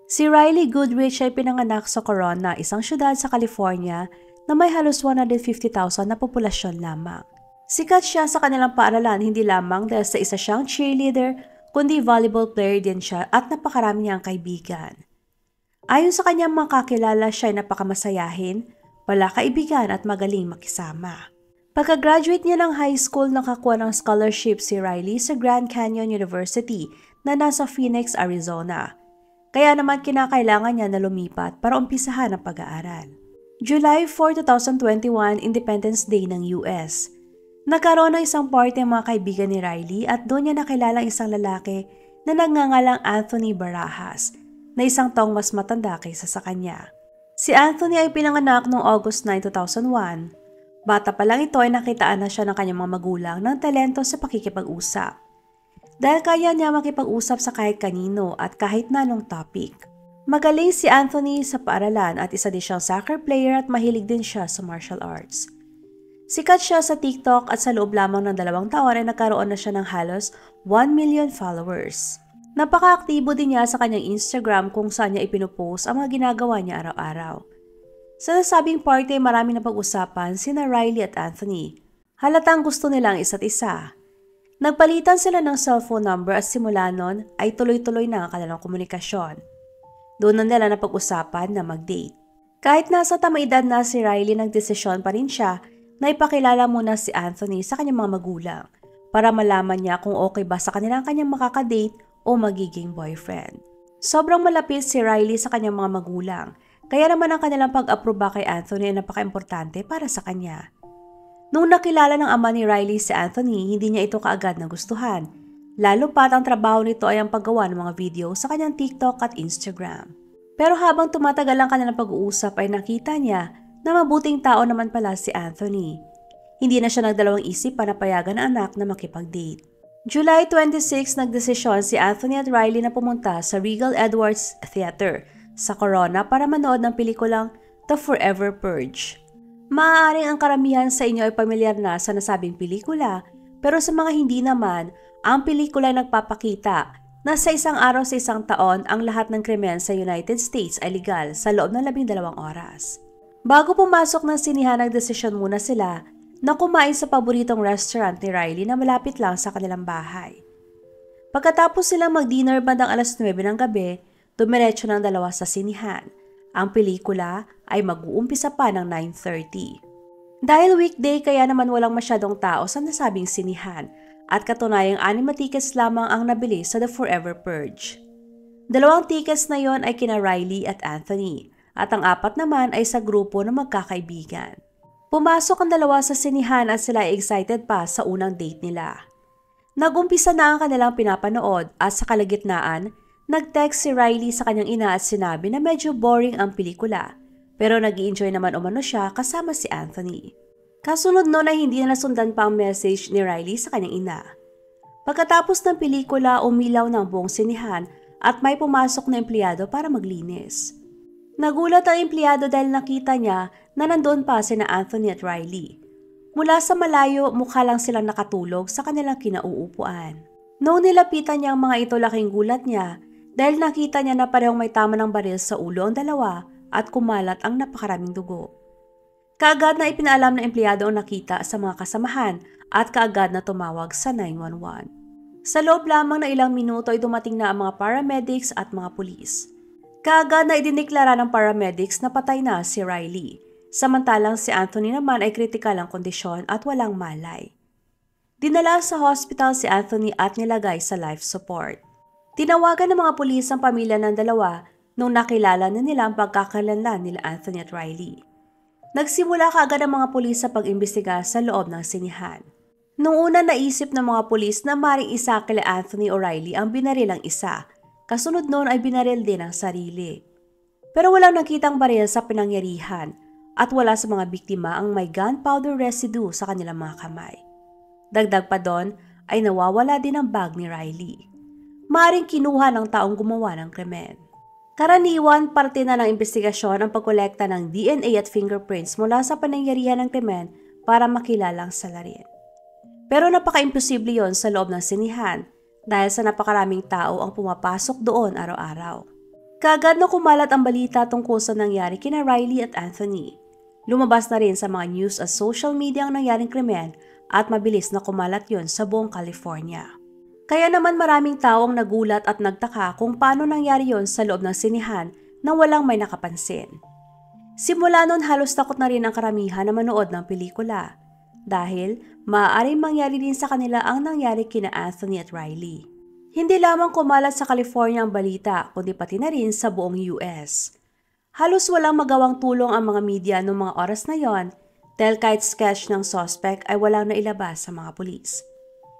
Si Riley Goodrich ay pinanganak sa Corona, isang syudad sa California na may halos 150,000 na populasyon lamang. Sikat siya sa kanilang paaralan hindi lamang dahil sa isa siyang cheerleader, kundi volleyball player din siya at napakarami niyang kaibigan. Ayon sa kanyang mga kakilala, siya ay napakamasayahin, palakaibigan at magaling makisama. Pagka-graduate niya ng high school, nakakuha ng scholarship si Riley sa Grand Canyon University na nasa Phoenix, Arizona. Kaya naman kinakailangan niya na lumipat para umpisahan ang pag-aaral. July 4, 2021, Independence Day ng US. Nagkaroon ng isang party ang mga kaibigan ni Riley at doon niya nakilala ang isang lalaki na nagngangalang Anthony Barajas, na isang taong mas matanda kaysa sa kanya. Si Anthony ay pinanganak noong August 9, 2001. Bata pa lang ito ay nakitaan na siya ng kanyang mga magulang ng talento sa pakikipag-usap. Dahil kaya niya makipag-usap sa kahit kanino at kahit na anong topic. Magaling si Anthony sa paaralan at isa din siyang soccer player at mahilig din siya sa martial arts. Sikat siya sa TikTok at sa loob lamang ng 2 taon ay nagkaroon na siya ng halos 1 million followers. Napaka-aktibo din niya sa kanyang Instagram kung saan niya ipinupost ang mga ginagawa niya araw-araw. Sa nasabing party ay marami na pag-usapan sina Riley at Anthony. Halatang gusto nilang isa't isa. Nagpalitan sila ng cellphone number at simula nun ay tuloy-tuloy na ang kanilang komunikasyon. Doon na nila napag-usapan na mag-date. Kahit nasa tamaedad na si Riley, nagdesisyon pa rin siya na ipakilala muna si Anthony sa kanyang mga magulang para malaman niya kung okay ba sa kanilang kanyang makakadate o magiging boyfriend. Sobrang malapit si Riley sa kanyang mga magulang, kaya naman ang kanilang pag-aproba kay Anthony ay napaka-importante para sa kanya. Nung nakilala ng ama ni Riley si Anthony, hindi niya ito kaagad nagustuhan. Lalo pat ang trabaho nito ay ang paggawa ng mga video sa kanyang TikTok at Instagram. Pero habang tumatagal ang kanilang pag-uusap ay nakita niya na mabuting tao naman pala si Anthony. Hindi na siya nagdalawang isip para payagan ang anak na makipag-date. July 26, nagdesisyon si Anthony at Riley na pumunta sa Regal Edwards Theater sa Corona para manood ng pelikulang The Forever Purge. Maaaring ang karamihan sa inyo ay pamilyar na sa nasabing pelikula, pero sa mga hindi naman, ang pelikula ay nagpapakita na sa isang araw sa isang taon ang lahat ng krimen sa United States ay legal sa loob ng 12 oras. Bago pumasok ng sinihan, nagdesisyon muna sila na kumain sa paboritong restaurant ni Riley na malapit lang sa kanilang bahay. Pagkatapos silang mag-dinner bandang alas 9 ng gabi, dumiretso ng dalawa sa sinihan. Ang pelikula ay mag-uumpisa pa ng 9:30. Dahil weekday kaya naman walang masyadong tao sa nasabing sinihan at katunayang 6 na tickets lamang ang nabili sa The Forever Purge. 2 tickets na yon ay kina Riley at Anthony at ang 4 naman ay sa grupo ng magkakaibigan. Pumasok ang dalawa sa sinihan at sila ay excited pa sa unang date nila. Nagumpisa na ang kanilang pinapanood at sa kalagitnaan, nag-text si Riley sa kanyang ina at sinabi na medyo boring ang pelikula, pero nag-i-enjoy naman umano siya kasama si Anthony. Kasunod noon ay hindi na nasundan pa ang message ni Riley sa kanyang ina. Pagkatapos ng pelikula, umilaw ng buong sinihan at may pumasok na empleyado para maglinis. Nagulat ang empleyado dahil nakita niya na nandoon pa sina Anthony at Riley. Mula sa malayo, mukha lang silang nakatulog sa kanilang kinauupuan. Noong nilapitan niya ang mga ito, laking gulat niya dahil nakita niya na parehong may tama ng baril sa ulo ang dalawa at kumalat ang napakaraming dugo. Kaagad na ipinaalam ng empleyado ang nakita sa mga kasamahan at kaagad na tumawag sa 911. Sa loob lamang na ilang minuto ay dumating na ang mga paramedics at mga pulis. Kaagad na idineklara ng paramedics na patay na si Riley, samantalang si Anthony naman ay kritikal ang kondisyon at walang malay. Dinala sa hospital si Anthony at nilagay sa life support. Tinawagan ng mga pulis ang pamilya ng dalawa nung nakilala na nila ang pagkakalanlan nila Anthony at Riley. Nagsimula kaagad ang mga pulis sa pag-imbestiga sa loob ng sinihan. Nung una naisip ng mga pulis na maring isa kila Anthony o Riley ang binaril ang isa, kasunod noon ay binaril din ang sarili. Pero walang nakitang baril sa pinangyarihan at wala sa mga biktima ang may gunpowder residue sa kanilang mga kamay. Dagdag pa doon ay nawawala din ang bag ni Riley. Maaring kinuha ng taong gumawa ng krimen. Karaniwan, parte na ng investigasyon ang pagkolekta ng DNA at fingerprints mula sa panangyarihan ng krimen para makilalang salarin. Pero napaka-imposible yon sa loob ng sinihan dahil sa napakaraming tao ang pumapasok doon araw-araw. Kaagad na kumalat ang balita tungkol sa nangyari kina Riley at Anthony. Lumabas na rin sa mga news at social media ang nangyaring krimen at mabilis na kumalat yon sa buong California. Kaya naman maraming taong nagulat at nagtaka kung paano nangyari yon sa loob ng sinihan nang walang may nakapansin. Simula noon halos takot na rin ang karamihan na manood ng pelikula dahil maaaring mangyari din sa kanila ang nangyari kina Anthony at Riley. Hindi lamang kumalat sa California ang balita kundi pati na rin sa buong US. Halos walang magawang tulong ang mga media noong mga oras na yon dahil kahit sketch ng suspect ay walang nailabas sa mga pulis.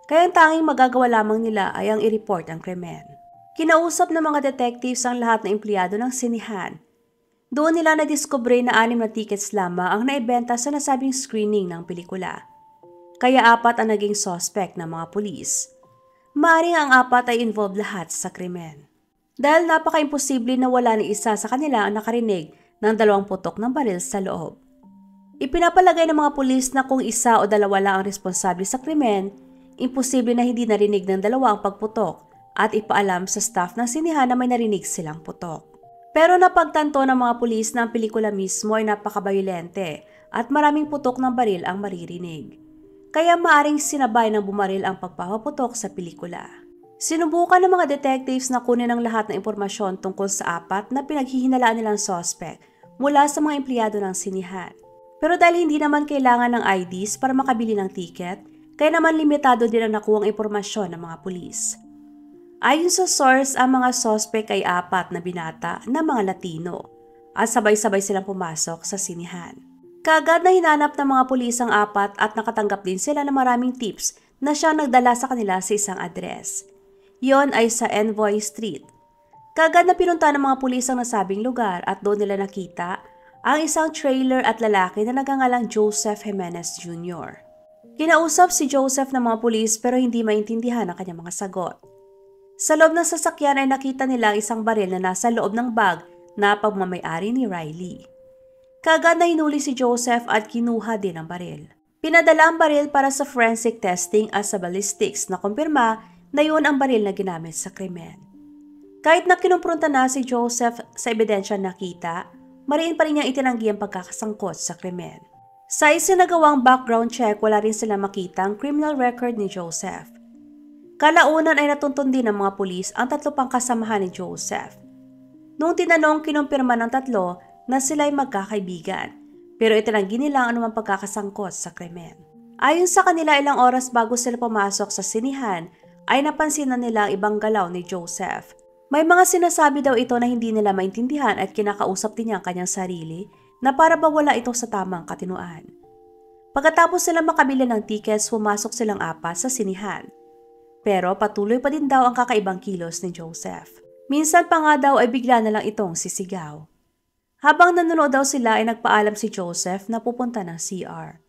Kaya ang tanging magagawa lamang nila ay ang i-report ang krimen. Kinausap ng mga detectives ang lahat ng empleyado ng sinihan. Doon nila nadiskubre na 6 na tickets lamang ang naibenta sa nasabing screening ng pelikula. Kaya 4 ang naging suspect ng mga pulis. Maaaring ang 4 ay involved lahat sa krimen. Dahil napaka-imposible na wala ni isa sa kanila ang nakarinig ng 2 putok ng baril sa loob. Ipinapalagay ng mga pulis na kung 1 o 2 lang ang responsable sa krimen, imposible na hindi narinig ng 2 ang pagputok at ipaalam sa staff ng sinihan na may narinig silang putok. Pero napagtanto ng mga pulis na ang pelikula mismo ay napakabayolente at maraming putok ng baril ang maririnig. Kaya maaring sinabay ng bumaril ang pagpapaputok sa pelikula. Sinubukan ng mga detectives na kunin ang lahat ng impormasyon tungkol sa 4 na pinaghihinalaan nilang suspect mula sa mga empleyado ng sinihan. Pero dahil hindi naman kailangan ng IDs para makabili ng ticket, kaya naman limitado din ang nakuhang impormasyon ng mga pulis. Ayon sa source, ang mga suspect ay 4 na binata na mga Latino at sabay-sabay silang pumasok sa sinihan. Kaagad na hinanap ng mga pulis ang 4 at nakatanggap din sila ng maraming tips na siya nagdala sa kanila sa isang address. Yon ay sa Envoy Street. Kaagad na pinunta ng mga pulis ang nasabing lugar at doon nila nakita ang isang trailer at lalaki na nagangalang Joseph Jimenez Jr. Kinausap si Joseph ng mga pulis pero hindi maintindihan ang kanyang mga sagot. Sa loob ng sasakyan ay nakita nila ang isang baril na nasa loob ng bag na pagmamayari ni Riley. Kaagad na hinuli si Joseph at kinuha din ang baril. Pinadala ang baril para sa forensic testing at sa ballistics na kumpirma na yun ang baril na ginamit sa krimen. Kahit na kinumpronta na si Joseph sa ebidensya nakita, mariin pa rin niyang itinanggi ang pagkakasangkot sa krimen. Sa isinagawang background check, wala rin sila makita ang criminal record ni Joseph. Kalaunan ay natuntun din ng mga pulis ang 3 pang kasamahan ni Joseph. Noong tinanong, kinumpirma ng 3 na sila ay magkakaibigan, pero itinanggi nila ang anumang pagkakasangkot sa krimen. Ayon sa kanila, ilang oras bago sila pumasok sa sinihan, ay napansin na nila ang ibang galaw ni Joseph. May mga sinasabi daw ito na hindi nila maintindihan at kinakausap din niya ang kanyang sarili na para ba wala ito sa tamang katinuan. Pagkatapos sila makabili ng tickets, pumasok silang 4 sa sinihan. Pero patuloy pa din daw ang kakaibang kilos ni Joseph. Minsan pa nga daw ay bigla na lang itong sisigaw. Habang nanonood daw sila ay nagpaalam si Joseph na pupunta ng CR.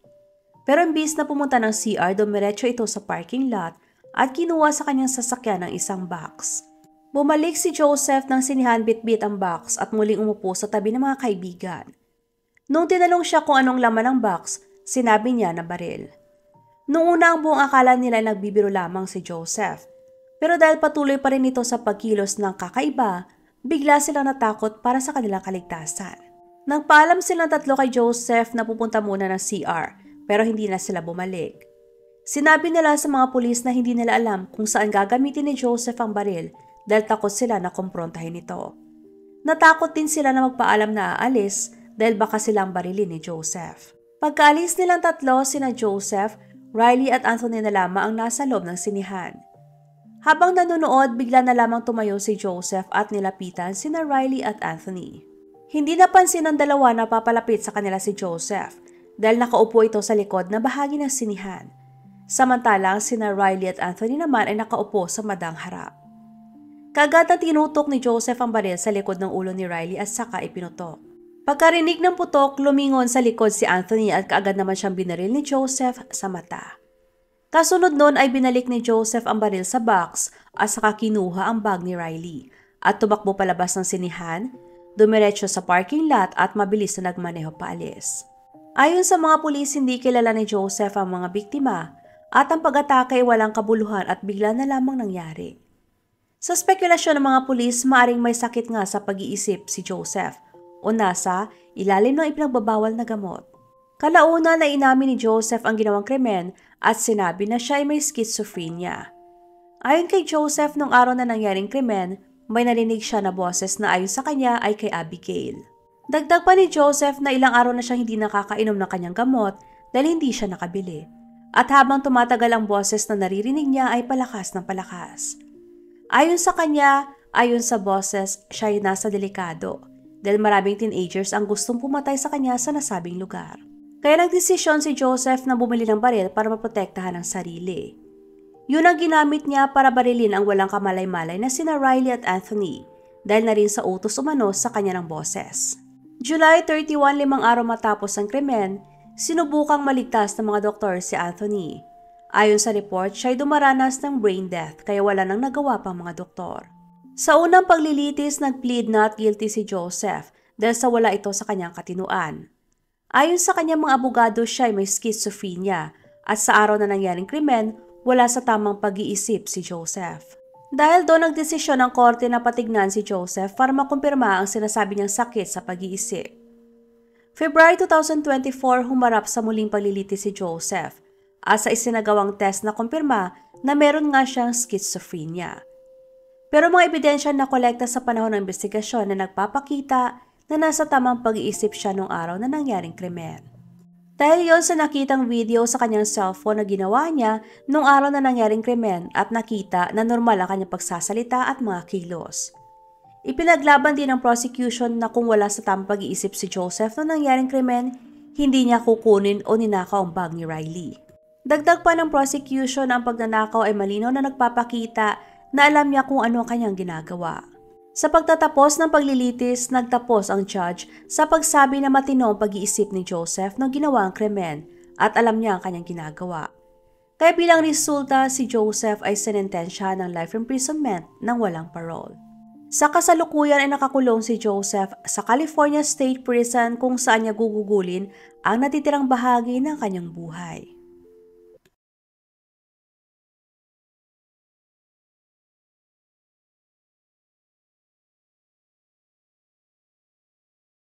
Pero imbis na pumunta ng CR, dumiretso ito sa parking lot at kinuha sa kanyang sasakyan ng isang box. Bumalik si Joseph ng sinihan, bitbit ang box at muling umupo sa tabi ng mga kaibigan. Nung tinanong siya kung anong laman ng box, sinabi niya na baril. Noong una ang buong akala nila ay nagbibiro lamang si Joseph. Pero dahil patuloy pa rin ito sa pagkilos ng kakaiba, bigla silang natakot para sa kanilang kaligtasan. Nang paalam silang 3 kay Joseph na pupunta muna ng CR pero hindi na sila bumalik. Sinabi nila sa mga pulis na hindi nila alam kung saan gagamitin ni Joseph ang baril dahil takot sila na kumprontahin ito. Natakot din sila na magpaalam na aalis dahil baka silang barilin ni Joseph. Pagkaalis nilang 3, sina Joseph, Riley at Anthony na lamang ang nasa loob ng sinihan. Habang nanonood, bigla na lamang tumayo si Joseph at nilapitan sina Riley at Anthony. Hindi napansin ng 2 na papalapit sa kanila si Joseph dahil nakaupo ito sa likod na bahagi ng sinihan. Samantalang sina Riley at Anthony naman ay nakaupo sa madang harap. Kaagad na tinutok ni Joseph ang baril sa likod ng ulo ni Riley at saka ipinutok. Pagkarinig ng putok, lumingon sa likod si Anthony at kaagad naman siyang binaril ni Joseph sa mata. Kasunod nun ay binalik ni Joseph ang baril sa box at saka kinuha ang bag ni Riley at tumakbo palabas ng sinihan, dumiretso sa parking lot at mabilis na nagmaneho paalis. Ayon sa mga pulis, hindi kilala ni Joseph ang mga biktima at ang pag-atake ay walang kabuluhan at bigla na lamang nangyari. Sa spekulasyon ng mga pulis, maaring may sakit nga sa pag-iisip si Joseph o nasa ilalim ng ipinagbabawal na gamot. Kalauna na inamin ni Joseph ang ginawang krimen at sinabi na siya ay may schizophrenia. Ayon kay Joseph, nung araw na nangyaring krimen, may narinig siya na boses na ayon sa kanya ay kay Abigail. Dagdag pa ni Joseph na ilang araw na siyang hindi nakakainom ng kanyang gamot dahil hindi siya nakabili. At habang tumatagal ang boses na naririnig niya ay palakas ng palakas. Ayon sa kanya, ayon sa boses, siya ay nasa delikado dahil maraming teenagers ang gustong pumatay sa kanya sa nasabing lugar. Kaya nagdesisyon si Joseph na bumili ng baril para maprotektahan ang sarili. Yun ang ginamit niya para barilin ang walang kamalay-malay na sina Riley at Anthony dahil na rin sa utos umano sa kanya ng boses. July 31, 5 araw matapos ang krimen, sinubukang maligtas ng mga doktor si Anthony. Ayon sa report, siya ay dumaranas ng brain death kaya wala nang nagawa pang mga doktor. Sa unang paglilitis, nag-plead not guilty si Joseph dahil sa wala ito sa kanyang katinuan. Ayon sa kanyang mga abogado, siya ay may schizophrenia at sa araw na nangyaring krimen, wala sa tamang pag-iisip si Joseph. Dahil doon nagdesisyon ng korte na patignan si Joseph para makumpirma ang sinasabi niyang sakit sa pag-iisip. February 2024, humarap sa muling paglilitis si Joseph at sa isinagawang test na kumpirma na meron nga siyang schizophrenia. Pero mga ebidensya na kolekta sa panahon ng investigasyon na nagpapakita na nasa tamang pag-iisip siya nung araw na nangyaring krimen. Dahil yon sa nakitang video sa kanyang cellphone na ginawa niya nung araw na nangyaring krimen at nakita na normal ang kanyang pagsasalita at mga kilos. Ipinaglaban din ng prosecution na kung wala sa tamang pag-iisip si Joseph nung nangyaring krimen, hindi niya kukunin o ninakaw ang bag ni Riley. Dagdag pa ng prosecution, ang pagnanakaw ay malinaw na nagpapakita na alam niya kung ano ang kanyang ginagawa. Sa pagtatapos ng paglilitis, nagtapos ang judge sa pagsabi na matino ang pag-iisip ni Joseph nung ginawa ang krimen at alam niya ang kanyang ginagawa. Kaya bilang resulta, si Joseph ay sinentensya ng life imprisonment nang walang parole. Sa kasalukuyan ay nakakulong si Joseph sa California State Prison kung saan niya gugugulin ang natitirang bahagi ng kanyang buhay.